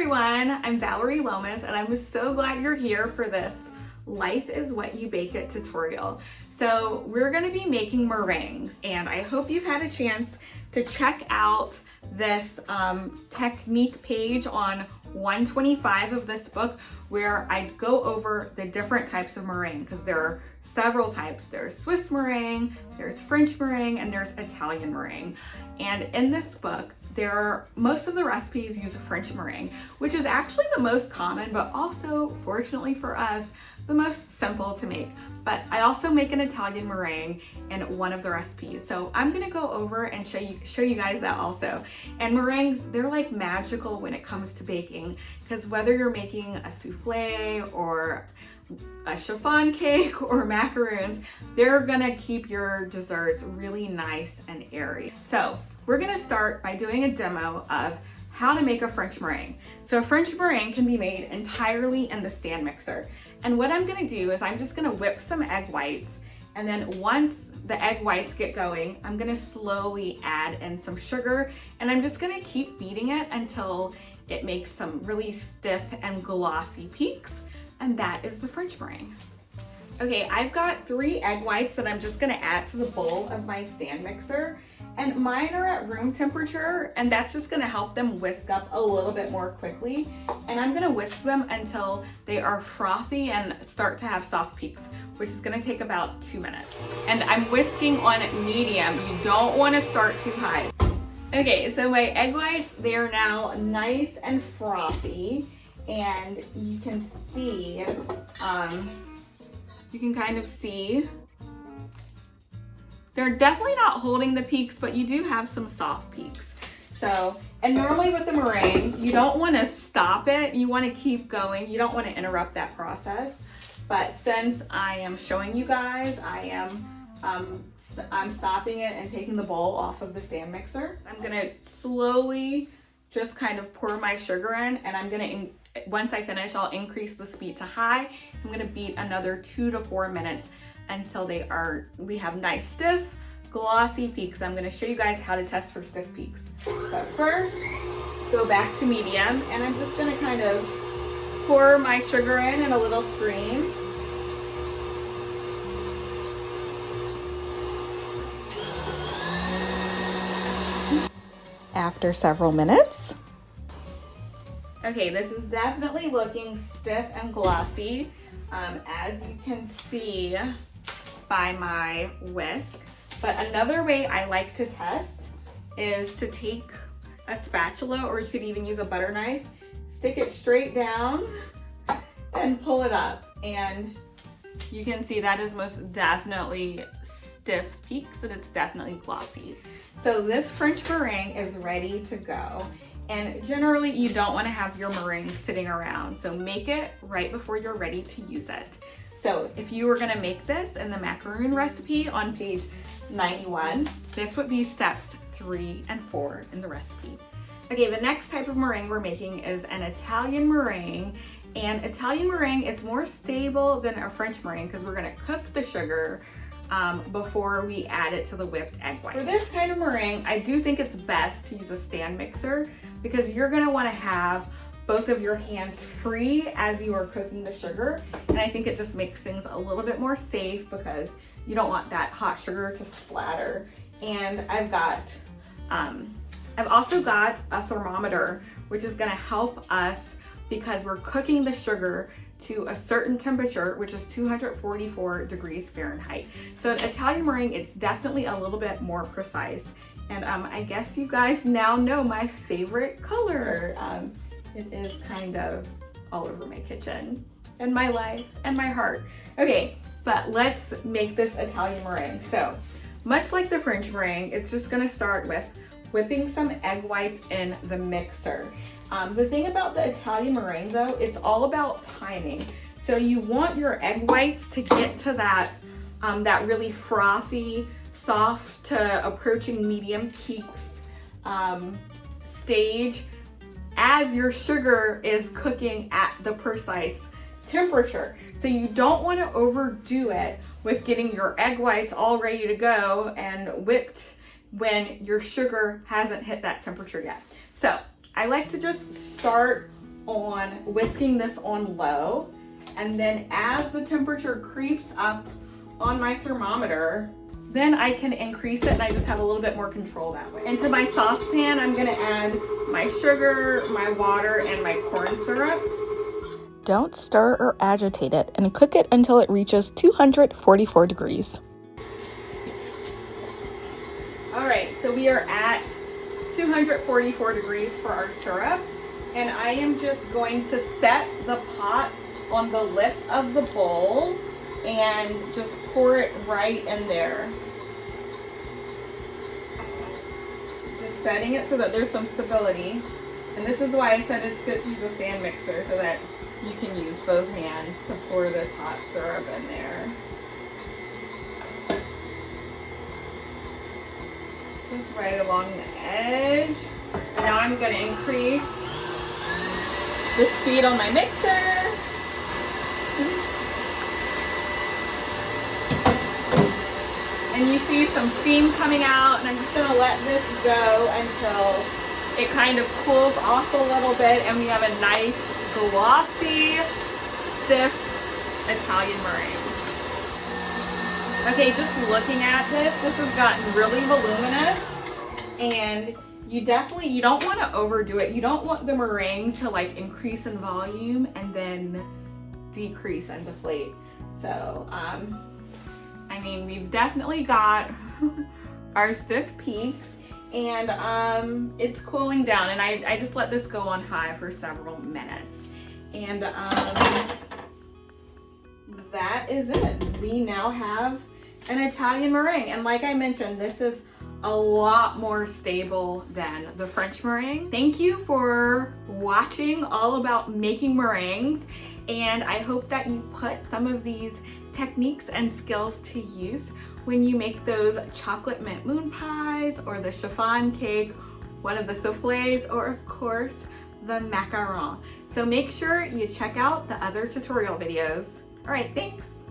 everyone, I'm Valerie Lomas and I'm so glad you're here for this Life is What You Bake It tutorial. So we're going to be making meringues and I hope you've had a chance to check out this technique page on 125 of this book where I go over the different types of meringue because there are several types. There's Swiss meringue, there's French meringue, and there's Italian meringue. And in this book, most of the recipes use a French meringue, which is actually the most common, but also, fortunately for us, the most simple to make. But I also make an Italian meringue in one of the recipes. So I'm gonna go over and show you guys that also. And meringues, they're like magical when it comes to baking, because whether you're making a souffle or a chiffon cake or macaroons, they're gonna keep your desserts really nice and airy. So we're gonna start by doing a demo of how to make a French meringue. So a French meringue can be made entirely in the stand mixer. And what I'm gonna do is I'm just gonna whip some egg whites, and then once the egg whites get going, I'm gonna slowly add in some sugar, and I'm just gonna keep beating it until it makes some really stiff and glossy peaks, and that is the French meringue. Okay, I've got 3 egg whites that I'm just gonna add to the bowl of my stand mixer. And mine are at room temperature, and that's just gonna help them whisk up a little bit more quickly. And I'm gonna whisk them until they are frothy and start to have soft peaks, which is gonna take about 2 minutes. And I'm whisking on medium. You don't wanna start too high. Okay, so my egg whites, they are now nice and frothy. And you can see, you can kind of see, they're definitely not holding the peaks, but you do have some soft peaks. So, and normally with the meringue, you don't want to stop it. You want to keep going. You don't want to interrupt that process. But since I am showing you guys, I'm stopping it and taking the bowl off of the stand mixer. I'm gonna slowly just kind of pour my sugar in, and I'm gonna, once I finish, I'll increase the speed to high. I'm gonna beat another 2 to 4 minutes until we have nice stiff, glossy peaks. I'm gonna show you guys how to test for stiff peaks. But first, go back to medium, and I'm just gonna kind of pour my sugar in a little stream. After several minutes. Okay, this is definitely looking stiff and glossy, as you can see by my whisk. But another way I like to test is to take a spatula, or you could even use a butter knife, stick it straight down and pull it up. And you can see that is most definitely stiff peaks, and it's definitely glossy. So this French meringue is ready to go. And generally you don't want to have your meringue sitting around, so make it right before you're ready to use it. So if you were going to make this in the macaroon recipe on page 91, this would be steps 3 and 4 in the recipe. Okay, the next type of meringue we're making is an Italian meringue. And Italian meringue, it's more stable than a French meringue because we're going to cook the sugar before we add it to the whipped egg white. For this kind of meringue, I do think it's best to use a stand mixer because you're gonna wanna have both of your hands free as you are cooking the sugar. And I think it just makes things a little bit more safe because you don't want that hot sugar to splatter. And I've also got a thermometer, which is gonna help us because we're cooking the sugar to a certain temperature, which is 244 degrees Fahrenheit. So an Italian meringue, it's definitely a little bit more precise. And I guess you guys now know my favorite color. It is kind of all over my kitchen and my life and my heart. Okay, but let's make this Italian meringue. So much like the French meringue, it's just gonna start with whipping some egg whites in the mixer. The thing about the Italian meringue though, it's all about timing. So you want your egg whites to get to that really frothy, soft to approaching medium peaks stage as your sugar is cooking at the precise temperature. So you don't want to overdo it with getting your egg whites all ready to go and whipped when your sugar hasn't hit that temperature yet. So I like to just start on whisking this on low. And then as the temperature creeps up on my thermometer, then I can increase it, and I just have a little bit more control that way. Into my saucepan, I'm gonna add my sugar, my water, and my corn syrup. Don't stir or agitate it, and cook it until it reaches 244 degrees. All right, so we are at 244 degrees for our syrup, and I am just going to set the pot on the lip of the bowl and just pour it right in there. Just setting it so that there's some stability. And this is why I said it's good to use a stand mixer, so that you can use both hands to pour this hot syrup in there. Just right along the edge. And now I'm going to increase the speed on my mixer. And you see some steam coming out, and I'm just gonna let this go until it kind of cools off a little bit and we have a nice glossy, stiff Italian meringue. Okay, just looking at this has gotten really voluminous, and you don't want to overdo it. You don't want the meringue to like increase in volume and then decrease and deflate. So, I mean, we've definitely got our stiff peaks, and it's cooling down, and I just let this go on high for several minutes. And that is it. We now have an Italian meringue, and like I mentioned, this is a lot more stable than the French meringue. Thank you for watching all about making meringues, and I hope that you put some of these techniques and skills to use when you make those chocolate mint moon pies, or the chiffon cake, one of the soufflés, or of course the macaron. So make sure you check out the other tutorial videos. All right, thanks.